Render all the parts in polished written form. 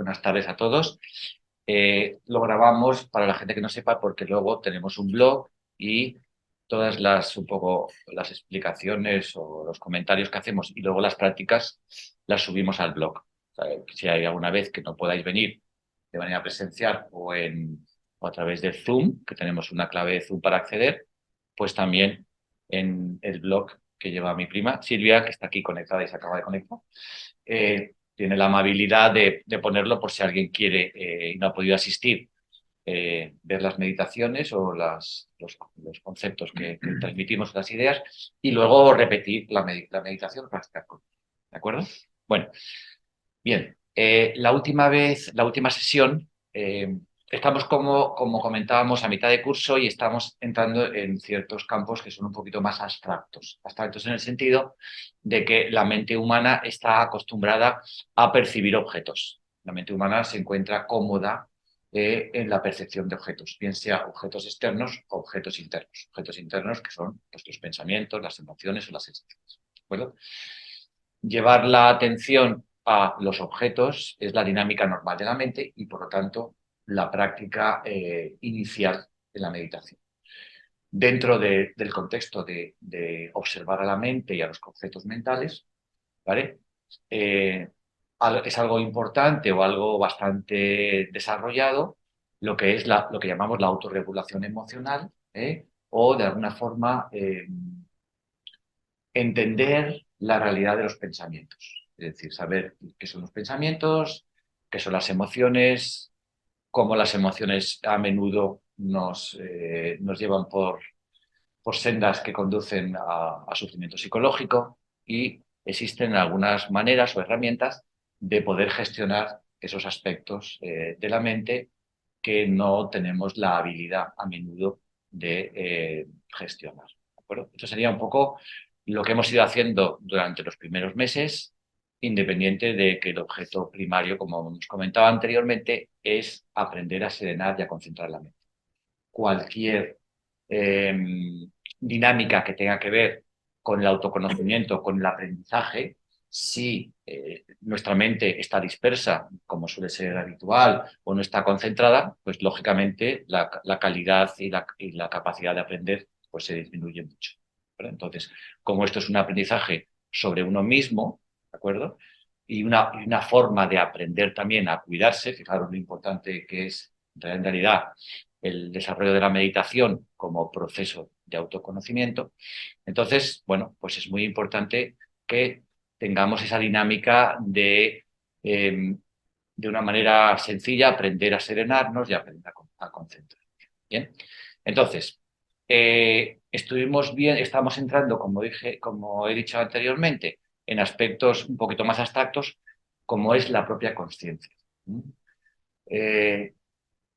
Buenas tardes a todos. Lo grabamos para la gente que no sepa porque luego tenemos un blog y todas un poco las explicaciones o los comentarios que hacemos y luego las prácticas las subimos al blog. O sea, si hay alguna vez que no podáis venir de manera presencial o a través de Zoom, que tenemos una clave de Zoom para acceder, pues también en el blog que lleva mi prima Silvia, que está aquí conectada y se acaba de conectar, tiene la amabilidad de ponerlo por si alguien quiere y no ha podido asistir, ver las meditaciones o los conceptos que transmitimos, las ideas, y luego repetir la meditación, practicar. ¿De acuerdo? Bueno, bien. La última sesión, estamos como comentábamos a mitad de curso y estamos entrando en ciertos campos que son un poquito más abstractos. Abstractos en el sentido de que la mente humana está acostumbrada a percibir objetos. La mente humana se encuentra cómoda en la percepción de objetos, bien sea objetos externos o objetos internos. Objetos internos que son nuestros pensamientos, las emociones o las sensaciones. ¿De acuerdo? Llevar la atención a los objetos es la dinámica normal de la mente y, por lo tanto, la práctica inicial de la meditación. Dentro del contexto de observar a la mente y a los conceptos mentales, ¿vale? Eh, es algo importante o algo bastante desarrollado lo que es lo que llamamos la autorregulación emocional, o de alguna forma entender la realidad de los pensamientos. Es decir, saber qué son los pensamientos, qué son las emociones, cómo las emociones a menudo nos llevan por sendas que conducen a sufrimiento psicológico, y existen algunas maneras o herramientas de poder gestionar esos aspectos de la mente que no tenemos la habilidad a menudo de gestionar. ¿De acuerdo? Esto sería un poco lo que hemos ido haciendo durante los primeros meses, independiente de que el objeto primario, como hemos comentado anteriormente, es aprender a serenar y a concentrar la mente. Cualquier eh, dinámica que tenga que ver con el autoconocimiento, con el aprendizaje, si nuestra mente está dispersa, como suele ser habitual, o no está concentrada, pues lógicamente la calidad y la capacidad de aprender pues se disminuye mucho. ¿Vale? Entonces, como esto es un aprendizaje sobre uno mismo, ¿de acuerdo? Y una forma de aprender también a cuidarse, fijaros lo importante que es en realidad el desarrollo de la meditación como proceso de autoconocimiento. Entonces, bueno, pues es muy importante que tengamos esa dinámica de una manera sencilla, aprender a serenarnos y aprender a concentrarnos. Bien, entonces, estamos entrando, como he dicho anteriormente, en aspectos un poquito más abstractos, como es la propia conciencia. Eh,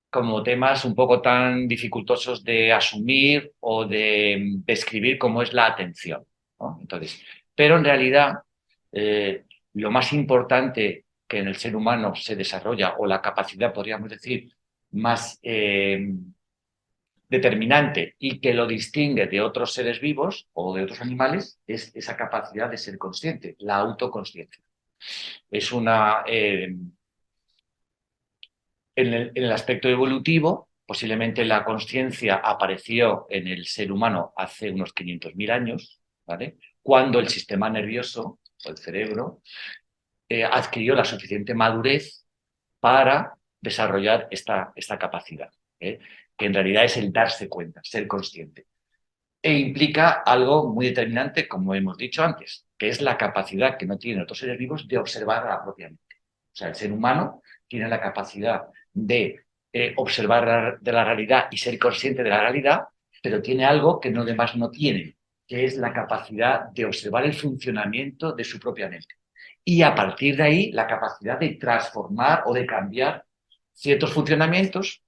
como temas un poco tan dificultosos de asumir o de describir como es la atención, ¿no? Entonces, pero en realidad, lo más importante que en el ser humano se desarrolla, o la capacidad, podríamos decir, más determinante y que lo distingue de otros seres vivos o de otros animales, es esa capacidad de ser consciente, la autoconsciencia. Es una en el aspecto evolutivo, posiblemente la conciencia apareció en el ser humano hace unos 500.000 años, ¿vale? Cuando el sistema nervioso o el cerebro adquirió la suficiente madurez para desarrollar esta capacidad, que en realidad es el darse cuenta, ser consciente. E implica algo muy determinante, como hemos dicho antes, que es la capacidad que no tienen otros seres vivos de observar a la propia mente. O sea, el ser humano tiene la capacidad de observar de la realidad y ser consciente de la realidad, pero tiene algo que los demás no tienen, que es la capacidad de observar el funcionamiento de su propia mente. Y a partir de ahí, la capacidad de transformar o de cambiar ciertos funcionamientos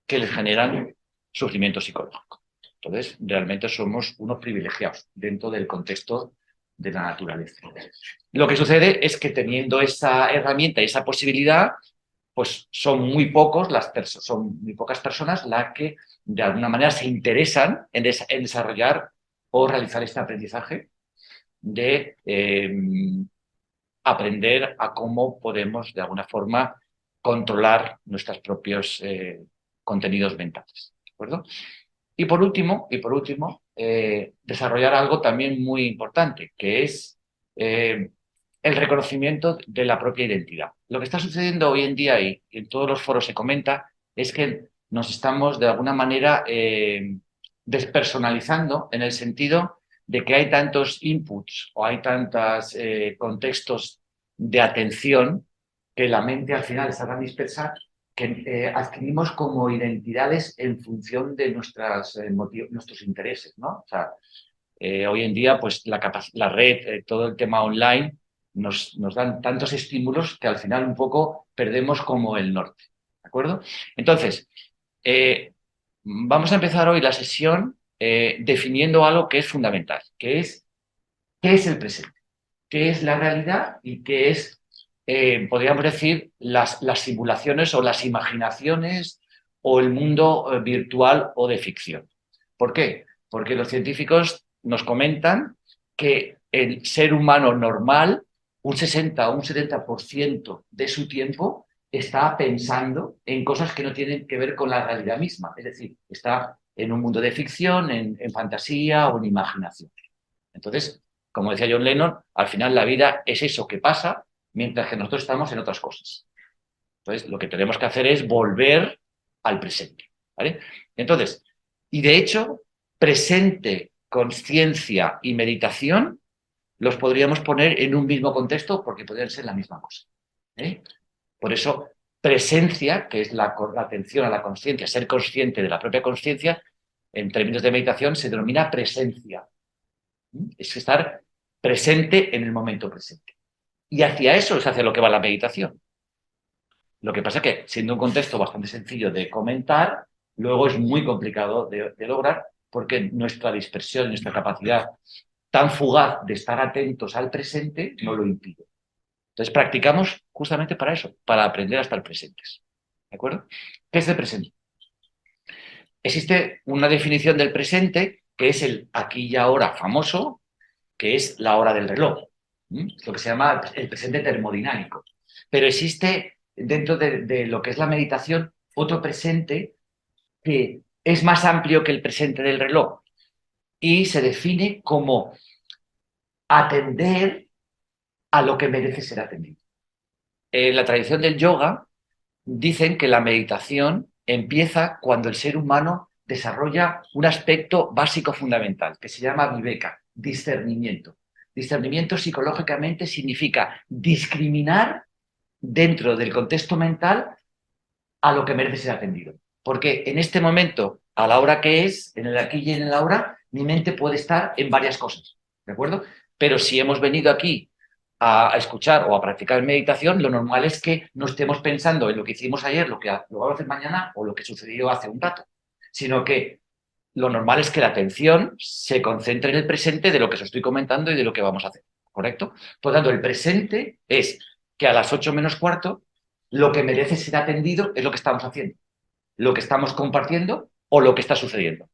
que les generan sufrimiento psicológico. Entonces, realmente somos unos privilegiados dentro del contexto de la naturaleza. Lo que sucede es que teniendo esa herramienta y esa posibilidad, pues son muy pocas personas las que de alguna manera se interesan en desarrollar o realizar este aprendizaje de aprender a cómo podemos de alguna forma controlar nuestros propios contenidos mentales. ¿De acuerdo? Y por último, desarrollar algo también muy importante, que es el reconocimiento de la propia identidad. Lo que está sucediendo hoy en día, y en todos los foros se comenta, es que nos estamos de alguna manera despersonalizando, en el sentido de que hay tantos inputs o hay tantos contextos de atención que la mente al final está tan dispersa que adquirimos como identidades en función de nuestros intereses, ¿no? O sea, hoy en día, pues la red, todo el tema online, nos dan tantos estímulos que al final un poco perdemos como el norte, ¿de acuerdo? Entonces, vamos a empezar hoy la sesión definiendo algo que es fundamental, que es ¿qué es el presente? ¿Qué es la realidad? Y qué es, podríamos decir, las simulaciones o las imaginaciones o el mundo virtual o de ficción. ¿Por qué? Porque los científicos nos comentan que el ser humano normal, un 60 o un 70% de su tiempo está pensando en cosas que no tienen que ver con la realidad misma. Es decir, está en un mundo de ficción, en fantasía o en imaginación. Entonces, como decía John Lennon, al final la vida es eso que pasa mientras que nosotros estamos en otras cosas. Entonces, lo que tenemos que hacer es volver al presente. ¿Vale? Entonces, y de hecho, presente, conciencia y meditación los podríamos poner en un mismo contexto porque podrían ser la misma cosa. ¿Eh? Por eso, presencia, que es la atención a la conciencia, ser consciente de la propia conciencia, en términos de meditación se denomina presencia. Es estar presente en el momento presente. Y hacia eso es hacia lo que va la meditación. Lo que pasa es que, siendo un contexto bastante sencillo de comentar, luego es muy complicado de lograr porque nuestra dispersión, nuestra capacidad tan fugaz de estar atentos al presente no lo impide. Entonces practicamos justamente para eso, para aprender a estar presentes. ¿De acuerdo? ¿Qué es el presente? Existe una definición del presente que es el aquí y ahora famoso, que es la hora del reloj. Es lo que se llama el presente termodinámico. Pero existe dentro de lo que es la meditación otro presente que es más amplio que el presente del reloj y se define como atender a lo que merece ser atendido. En la tradición del yoga dicen que la meditación empieza cuando el ser humano desarrolla un aspecto básico fundamental, que se llama viveka, discernimiento. Discernimiento psicológicamente significa discriminar dentro del contexto mental a lo que merece ser atendido. Porque en este momento, a la hora que es, en el aquí y en el ahora, mi mente puede estar en varias cosas, ¿de acuerdo? Pero si hemos venido aquí a escuchar o a practicar meditación, lo normal es que no estemos pensando en lo que hicimos ayer, lo que lo vamos a hacer mañana o lo que sucedió hace un rato, sino que lo normal es que la atención se concentre en el presente de lo que os estoy comentando y de lo que vamos a hacer, ¿correcto? Por lo tanto, el presente es que a las 8 menos cuarto lo que merece ser atendido es lo que estamos haciendo, lo que estamos compartiendo o lo que está sucediendo.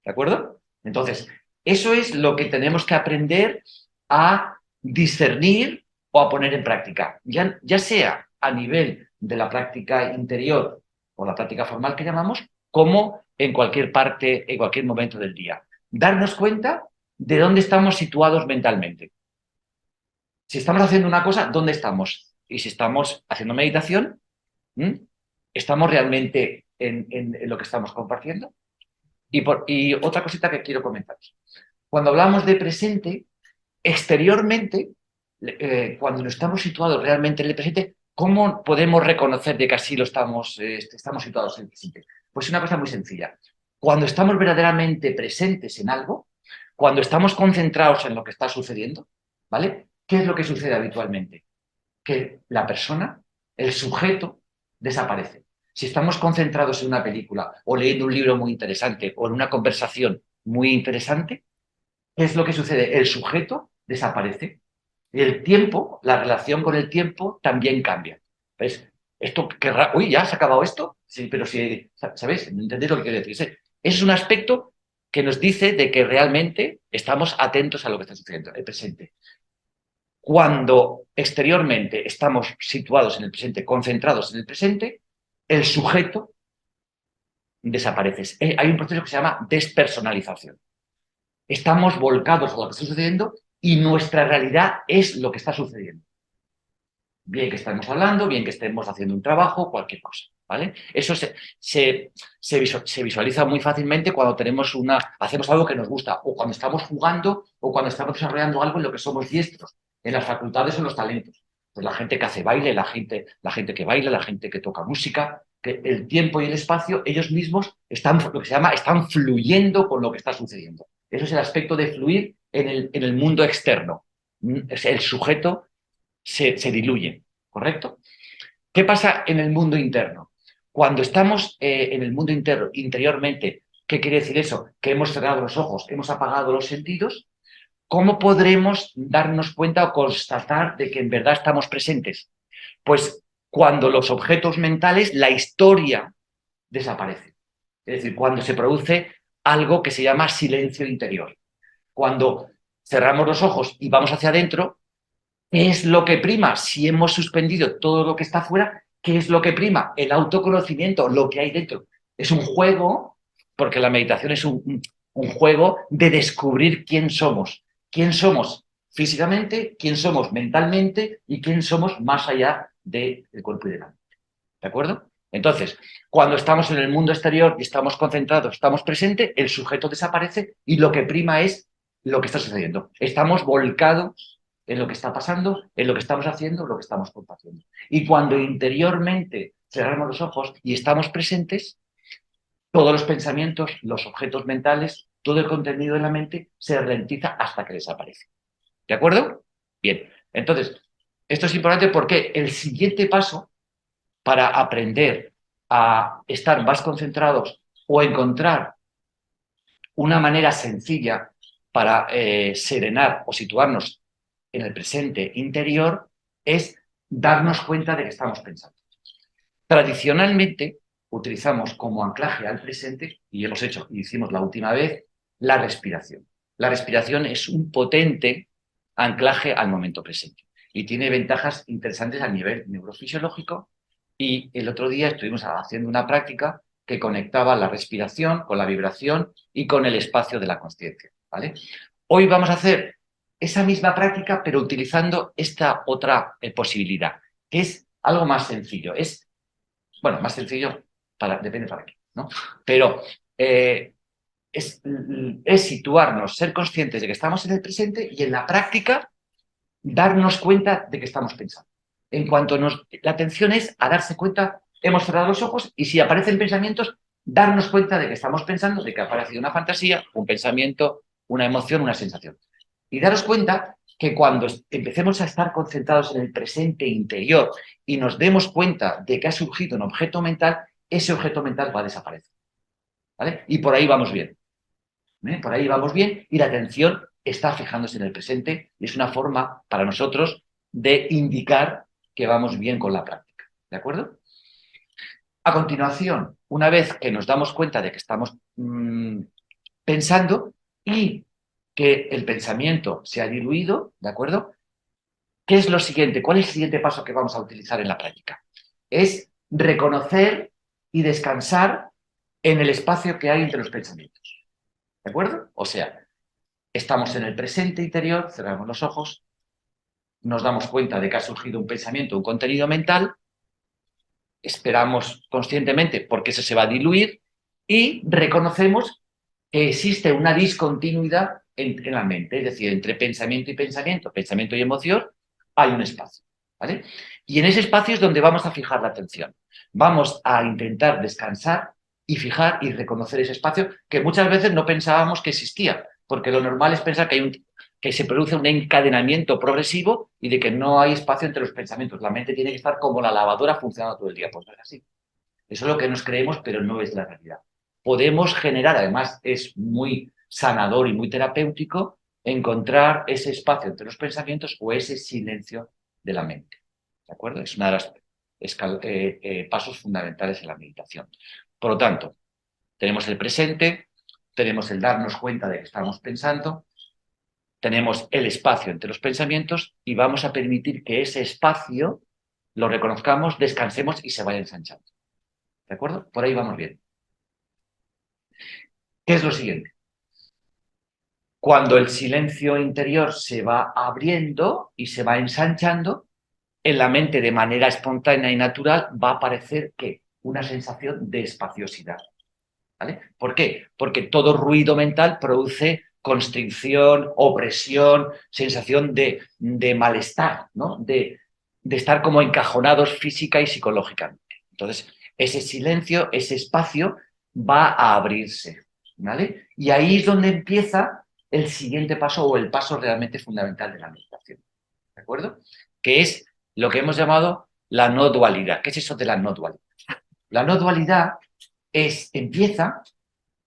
¿De acuerdo? Entonces, eso es lo que tenemos que aprender a discernir o a poner en práctica, ya sea a nivel de la práctica interior o la práctica formal que llamamos, como en cualquier parte, en cualquier momento del día. Darnos cuenta de dónde estamos situados mentalmente. Si estamos haciendo una cosa, ¿dónde estamos? Y si estamos haciendo meditación, ¿estamos realmente en lo que estamos compartiendo? Y otra cosita que quiero comentar. Cuando hablamos de presente, exteriormente, cuando estamos situados realmente en el presente, ¿cómo podemos reconocer de que así estamos situados en el presente? Pues una cosa muy sencilla. Cuando estamos verdaderamente presentes en algo, cuando estamos concentrados en lo que está sucediendo, ¿vale? ¿Qué es lo que sucede habitualmente? Que la persona, el sujeto, desaparece. Si estamos concentrados en una película o leyendo un libro muy interesante o en una conversación muy interesante, ¿qué es lo que sucede? El sujeto desaparece. Y el tiempo, la relación con el tiempo también cambia. ¿Ves? Esto querrá, uy, ¿ya se ha acabado esto? Sí, pero si, ¿sabéis? ¿Entendéis lo que quiero decir? Ese es un aspecto que nos dice de que realmente estamos atentos a lo que está sucediendo, el presente. Cuando exteriormente estamos situados en el presente, concentrados en el presente, el sujeto desaparece. Hay un proceso que se llama despersonalización. Estamos volcados a lo que está sucediendo y nuestra realidad es lo que está sucediendo. Bien que estemos hablando, bien que estemos haciendo un trabajo, cualquier cosa, ¿vale? Eso se visualiza muy fácilmente cuando hacemos algo que nos gusta, o cuando estamos jugando, o cuando estamos desarrollando algo en lo que somos diestros, en las facultades o en los talentos. Pues la gente que hace baile, la gente que baila, la gente que toca música, que el tiempo y el espacio, ellos mismos están, lo que se llama, están fluyendo con lo que está sucediendo. Eso es el aspecto de fluir en el mundo externo. Es el sujeto se diluye, ¿correcto? ¿Qué pasa en el mundo interno? Cuando estamos en el mundo interno, interiormente, ¿qué quiere decir eso? Que hemos cerrado los ojos, hemos apagado los sentidos. ¿Cómo podremos darnos cuenta o constatar de que en verdad estamos presentes? Pues cuando los objetos mentales, la historia desaparece. Es decir, cuando se produce algo que se llama silencio interior. Cuando cerramos los ojos y vamos hacia adentro, ¿qué es lo que prima? Si hemos suspendido todo lo que está fuera, ¿qué es lo que prima? El autoconocimiento, lo que hay dentro. Es un juego, porque la meditación es un juego de descubrir quién somos. ¿Quién somos físicamente? ¿Quién somos mentalmente? ¿Y quién somos más allá del cuerpo y de la mente? ¿De acuerdo? Entonces, cuando estamos en el mundo exterior y estamos concentrados, estamos presentes, el sujeto desaparece y lo que prima es lo que está sucediendo. Estamos volcados en lo que está pasando, en lo que estamos haciendo, en lo que estamos compartiendo. Y cuando interiormente cerramos los ojos y estamos presentes, todos los pensamientos, los objetos mentales, todo el contenido de la mente se ralentiza hasta que desaparece. ¿De acuerdo? Bien. Entonces, esto es importante porque el siguiente paso para aprender a estar más concentrados o encontrar una manera sencilla para serenar o situarnos en el presente interior es darnos cuenta de que estamos pensando. Tradicionalmente utilizamos como anclaje al presente, y hemos hecho, y hicimos la última vez, la respiración. La respiración es un potente anclaje al momento presente y tiene ventajas interesantes a nivel neurofisiológico. Y el otro día estuvimos haciendo una práctica que conectaba la respiración con la vibración y con el espacio de la consciencia, ¿vale? Hoy vamos a hacer esa misma práctica, pero utilizando esta otra posibilidad, que es algo más sencillo. Bueno, más sencillo, depende para qué, ¿no? Pero es situarnos, ser conscientes de que estamos en el presente y en la práctica darnos cuenta de que estamos pensando. En cuanto la atención es a darse cuenta, hemos cerrado los ojos y si aparecen pensamientos, darnos cuenta de que estamos pensando, de que ha aparecido una fantasía, un pensamiento, una emoción, una sensación. Y daros cuenta que cuando empecemos a estar concentrados en el presente interior y nos demos cuenta de que ha surgido un objeto mental, ese objeto mental va a desaparecer. ¿Vale? Y por ahí vamos bien. Por ahí vamos bien y la atención está fijándose en el presente y es una forma para nosotros de indicar que vamos bien con la práctica. ¿De acuerdo? A continuación, una vez que nos damos cuenta de que estamos pensando y que el pensamiento se ha diluido, ¿de acuerdo? ¿Qué es lo siguiente? ¿Cuál es el siguiente paso que vamos a utilizar en la práctica? Es reconocer y descansar en el espacio que hay entre los pensamientos. ¿De acuerdo? O sea, estamos en el presente interior, cerramos los ojos, nos damos cuenta de que ha surgido un pensamiento, un contenido mental, esperamos conscientemente porque eso se va a diluir y reconocemos que existe una discontinuidad en la mente, es decir, entre pensamiento y emoción, hay un espacio. ¿Vale? Y en ese espacio es donde vamos a fijar la atención. Vamos a intentar descansar y fijar y reconocer ese espacio que muchas veces no pensábamos que existía, porque lo normal es pensar que se produce un encadenamiento progresivo y de que no hay espacio entre los pensamientos. La mente tiene que estar como la lavadora funcionando todo el día. Pues no es así. Eso es lo que nos creemos, pero no es la realidad. Podemos generar, además es muy sanador y muy terapéutico, encontrar ese espacio entre los pensamientos o ese silencio de la mente. ¿De acuerdo? Es uno de los pasos fundamentales en la meditación. Por lo tanto, tenemos el presente, tenemos el darnos cuenta de que estamos pensando, tenemos el espacio entre los pensamientos y vamos a permitir que ese espacio lo reconozcamos, descansemos y se vaya ensanchando. ¿De acuerdo? Por ahí vamos bien. ¿Qué es lo siguiente? Cuando el silencio interior se va abriendo y se va ensanchando, en la mente de manera espontánea y natural va a aparecer ¿qué? Una sensación de espaciosidad. ¿Vale? ¿Por qué? Porque todo ruido mental produce constricción, opresión, sensación de malestar, ¿no? De estar como encajonados física y psicológicamente. Entonces, ese silencio, ese espacio va a abrirse, ¿vale? Y ahí es donde empieza el siguiente paso o el paso realmente fundamental de la meditación, ¿de acuerdo? Que es lo que hemos llamado la no dualidad. ¿Qué es eso de la no dualidad? La no dualidad empieza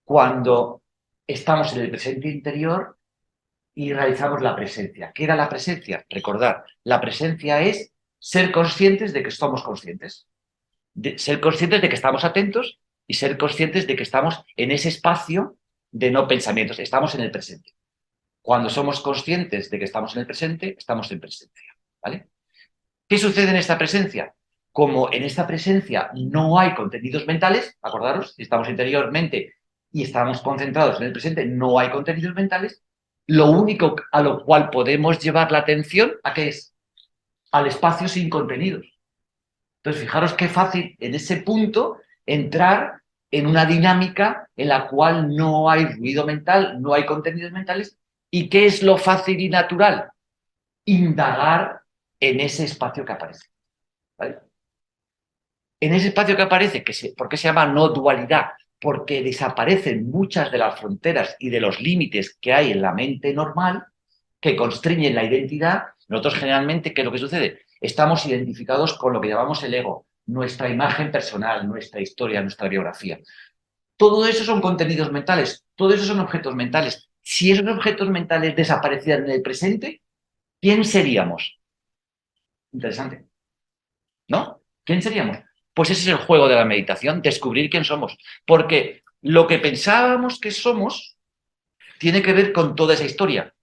cuando estamos en el presente interior y realizamos la presencia. ¿Qué era la presencia? Recordar, la presencia es ser conscientes de que somos conscientes, ser conscientes de que estamos atentos y ser conscientes de que estamos en ese espacio de no pensamientos, estamos en el presente. Cuando somos conscientes de que estamos en el presente, estamos en presencia, ¿vale? ¿Qué sucede en esta presencia? Como en esta presencia no hay contenidos mentales, acordaros, si estamos interiormente y estamos concentrados en el presente, no hay contenidos mentales, lo único a lo cual podemos llevar la atención, ¿a qué es? Al espacio sin contenidos. Entonces, fijaros qué fácil en ese punto entrar en una dinámica en la cual no hay ruido mental, no hay contenidos mentales. ¿Y qué es lo fácil y natural? Indagar en ese espacio que aparece. ¿Vale? En ese espacio que aparece, ¿por qué se llama no dualidad? Porque desaparecen muchas de las fronteras y de los límites que hay en la mente normal que constriñen la identidad. Nosotros generalmente, ¿qué es lo que sucede? Estamos identificados con lo que llamamos el ego, nuestra imagen personal, nuestra historia, nuestra biografía. Todo eso son contenidos mentales, todo eso son objetos mentales. Si esos objetos mentales desaparecieran en el presente, ¿quién seríamos? Interesante, ¿no? ¿Quién seríamos? Pues ese es el juego de la meditación, descubrir quién somos. Porque lo que pensábamos que somos tiene que ver con toda esa historia.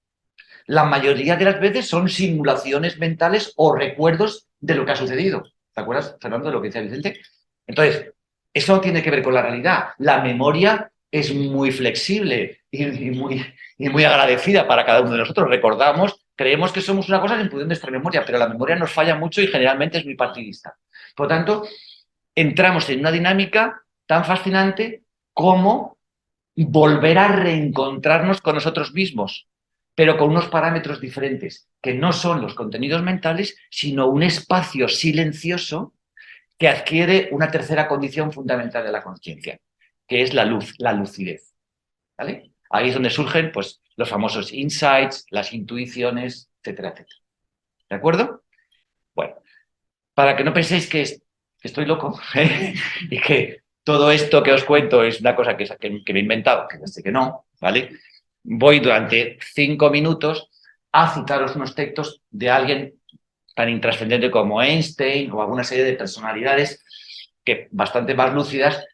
La mayoría de las veces son simulaciones mentales o recuerdos de lo que ha sucedido. ¿Te acuerdas, Fernando, de lo que decía Vicente? Entonces, eso no tiene que ver con la realidad. La memoria es muy flexible y muy agradecida para cada uno de nosotros. Recordamos, creemos que somos una cosa en función de nuestra memoria, pero la memoria nos falla mucho y generalmente es muy partidista. Por lo tanto, entramos en una dinámica tan fascinante como volver a reencontrarnos con nosotros mismos, pero con unos parámetros diferentes, que no son los contenidos mentales, sino un espacio silencioso que adquiere una tercera condición fundamental de la conciencia, que es la luz, la lucidez. ¿Vale? Ahí es donde surgen pues, los famosos insights, las intuiciones, etcétera, etcétera. ¿De acuerdo? Bueno, para que no penséis que estoy loco y que todo esto que os cuento es una cosa que me he inventado, que ya sé que no, ¿vale? Voy durante 5 minutos a citaros unos textos de alguien tan intrascendente como Einstein o alguna serie de personalidades que bastante más lúcidas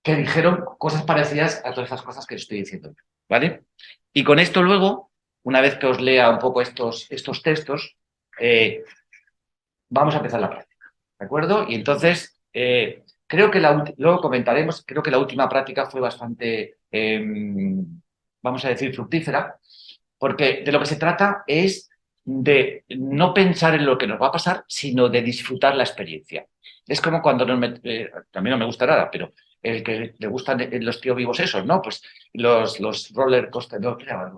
que dijeron cosas parecidas a todas esas cosas que estoy diciendo, ¿vale? Y con esto luego, una vez que os lea un poco estos textos, vamos a empezar la práctica, ¿de acuerdo? Y entonces, creo que luego comentaremos, creo que la última práctica fue bastante, vamos a decir, fructífera, porque de lo que se trata es de no pensar en lo que nos va a pasar, sino de disfrutar la experiencia. Es como cuando a mí no me gusta nada, pero el que le gustan los tíos vivos esos, ¿no? Pues los roller coaster, ¿no? ¿Qué llaman?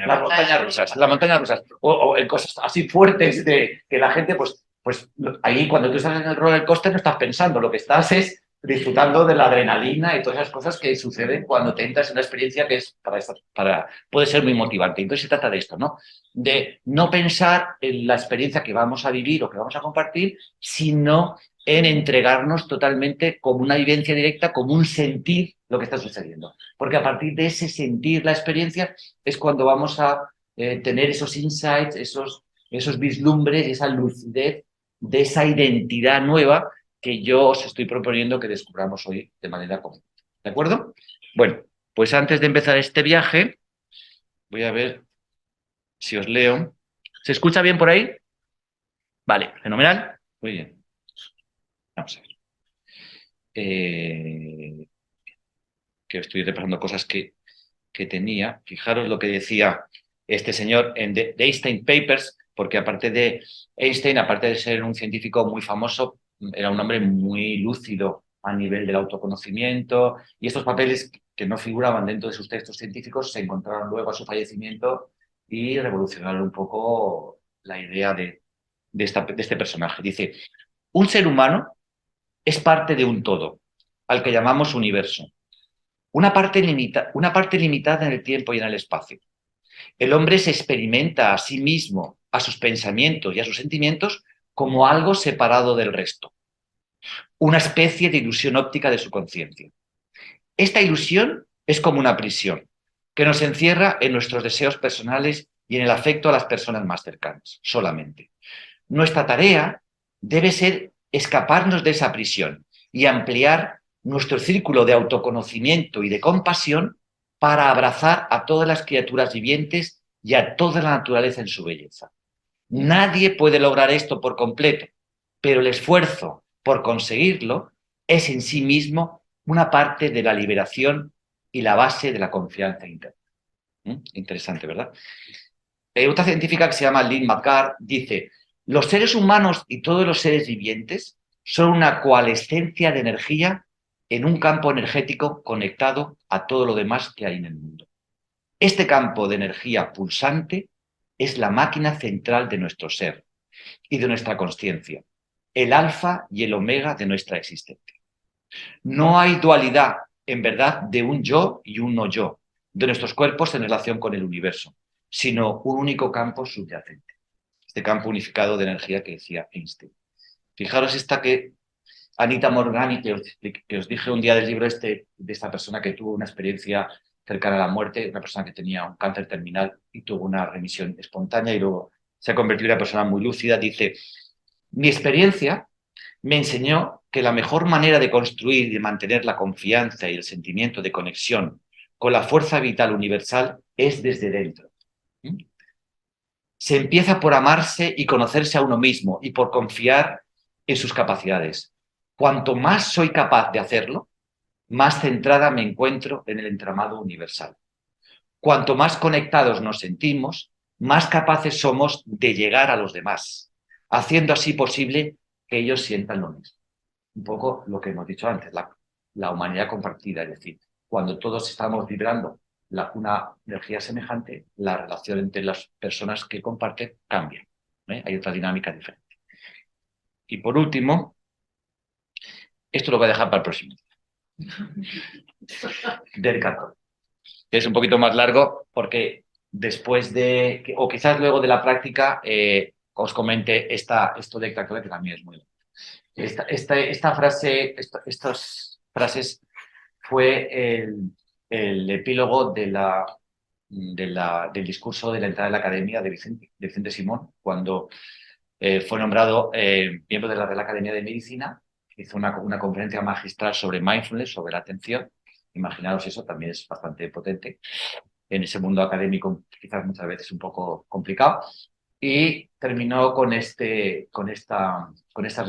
Las montañas rusas, las montañas rusas. O en cosas así fuertes de que la gente, pues ahí cuando tú estás en el roller coaster no estás pensando, lo que estás es disfrutando de la adrenalina y todas esas cosas que suceden cuando te entras en una experiencia que es puede ser muy motivante. Entonces se trata de esto, ¿no? De no pensar en la experiencia que vamos a vivir o que vamos a compartir, sino en entregarnos totalmente como una vivencia directa, como un sentir lo que está sucediendo. Porque a partir de ese sentir la experiencia es cuando vamos a tener esos insights, esos vislumbres, esa lucidez de esa identidad nueva que yo os estoy proponiendo que descubramos hoy de manera común. ¿De acuerdo? Bueno, pues antes de empezar este viaje, voy a ver Si os leo. ¿Se escucha bien por ahí? Vale, fenomenal. Muy bien. Vamos a ver. Que estoy repasando cosas que tenía. Fijaros lo que decía este señor en The Einstein Papers, porque aparte de Einstein, aparte de ser un científico muy famoso, era un hombre muy lúcido a nivel del autoconocimiento, y estos papeles que no figuraban dentro de sus textos científicos se encontraron luego a su fallecimiento y revolucionaron un poco la idea de este personaje. Dice, un ser humano es parte de un todo, al que llamamos universo, una parte limitada en el tiempo y en el espacio. El hombre se experimenta a sí mismo, a sus pensamientos y a sus sentimientos como algo separado del resto, una especie de ilusión óptica de su conciencia. Esta ilusión es como una prisión que nos encierra en nuestros deseos personales y en el afecto a las personas más cercanas, solamente. Nuestra tarea debe ser escaparnos de esa prisión y ampliar nuestro círculo de autoconocimiento y de compasión para abrazar a todas las criaturas vivientes y a toda la naturaleza en su belleza. Nadie puede lograr esto por completo, pero el esfuerzo por conseguirlo es en sí mismo una parte de la liberación y la base de la confianza interna. Interesante, ¿verdad? Otra científica que se llama Lynn McGarr dice, los seres humanos y todos los seres vivientes son una coalescencia de energía en un campo energético conectado a todo lo demás que hay en el mundo. Este campo de energía pulsante es la máquina central de nuestro ser y de nuestra consciencia, el alfa y el omega de nuestra existencia. No hay dualidad, en verdad, de un yo y un no yo, de nuestros cuerpos en relación con el universo, sino un único campo subyacente, este campo unificado de energía que decía Einstein. Fijaros esta que Anita Morgani, que os dije un día del libro este, de esta persona que tuvo una experiencia cercana a la muerte, una persona que tenía un cáncer terminal y tuvo una remisión espontánea y luego se ha convertido en una persona muy lúcida, dice, mi experiencia me enseñó que la mejor manera de construir y de mantener la confianza y el sentimiento de conexión con la fuerza vital universal es desde dentro. Se empieza por amarse y conocerse a uno mismo y por confiar en sus capacidades. Cuanto más soy capaz de hacerlo, más centrada me encuentro en el entramado universal. Cuanto más conectados nos sentimos, más capaces somos de llegar a los demás, haciendo así posible que ellos sientan lo mismo. Un poco lo que hemos dicho antes, la humanidad compartida, es decir, cuando todos estamos vibrando una energía semejante, la relación entre las personas que comparten cambia. Hay otra dinámica diferente. Y por último, esto lo voy a dejar para el próximo. Del 14, que es un poquito más largo porque después de, o quizás luego de la práctica, os comente esto de Cartole, que también es muy bueno. Esta frase, estas frases fue el epílogo del discurso de la entrada de la Academia de Vicente Simón, cuando fue nombrado miembro de la Real Academia de Medicina, hizo una conferencia magistral sobre mindfulness, sobre la atención. Imaginaos eso, también es bastante potente en ese mundo académico, quizás muchas veces un poco complicado. Y terminó con estas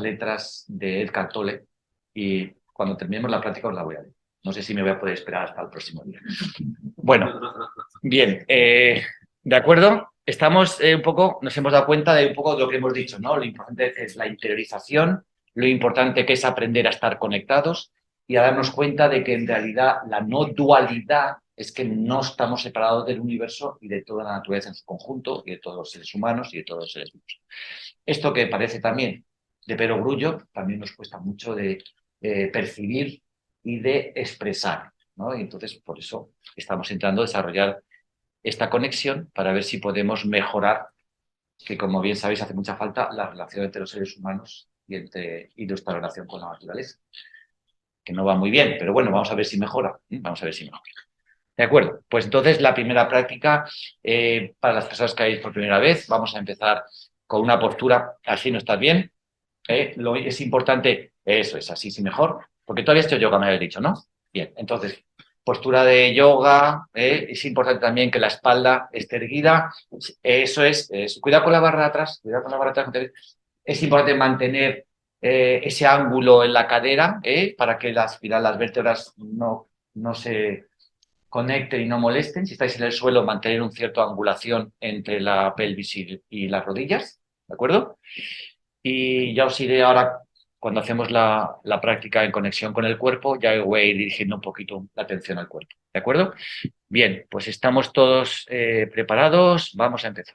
letras de Eckhart Tolle, y cuando terminemos la práctica os la voy a leer. No sé si me voy a poder esperar hasta el próximo día. Bueno, bien, ¿de acuerdo? Estamos un poco, nos hemos dado cuenta de un poco de lo que hemos dicho, ¿no? Lo importante es la interiorización, lo importante que es aprender a estar conectados y a darnos cuenta de que en realidad la no dualidad es que no estamos separados del universo y de toda la naturaleza en su conjunto y de todos los seres humanos y de todos los seres vivos. Esto que parece también de perogrullo, también nos cuesta mucho de percibir y de expresar, ¿no? Y entonces, por eso estamos intentando desarrollar esta conexión para ver si podemos mejorar, que como bien sabéis hace mucha falta, la relación entre los seres humanos y nuestra relación con la naturaleza, que no va muy bien, pero bueno, vamos a ver si mejora, vamos a ver si mejora. De acuerdo, pues entonces la primera práctica, para las personas que habéis por primera vez, vamos a empezar con una postura, así no estás bien, es importante, eso es así, sí mejor, porque todavía estoy yoga, me habéis dicho, ¿no? Bien, entonces, postura de yoga, es importante también que la espalda esté erguida. Eso es, cuidado con la barra de atrás, cuidado con la barra de atrás. Es importante mantener ese ángulo en la cadera para que las vértebras no se conecten y no molesten. Si estáis en el suelo, mantener una cierta angulación entre la pelvis y las rodillas, ¿de acuerdo? Y ya os iré ahora, cuando hacemos la práctica en conexión con el cuerpo, ya voy a ir dirigiendo un poquito la atención al cuerpo, ¿de acuerdo? Bien, pues estamos todos preparados, vamos a empezar.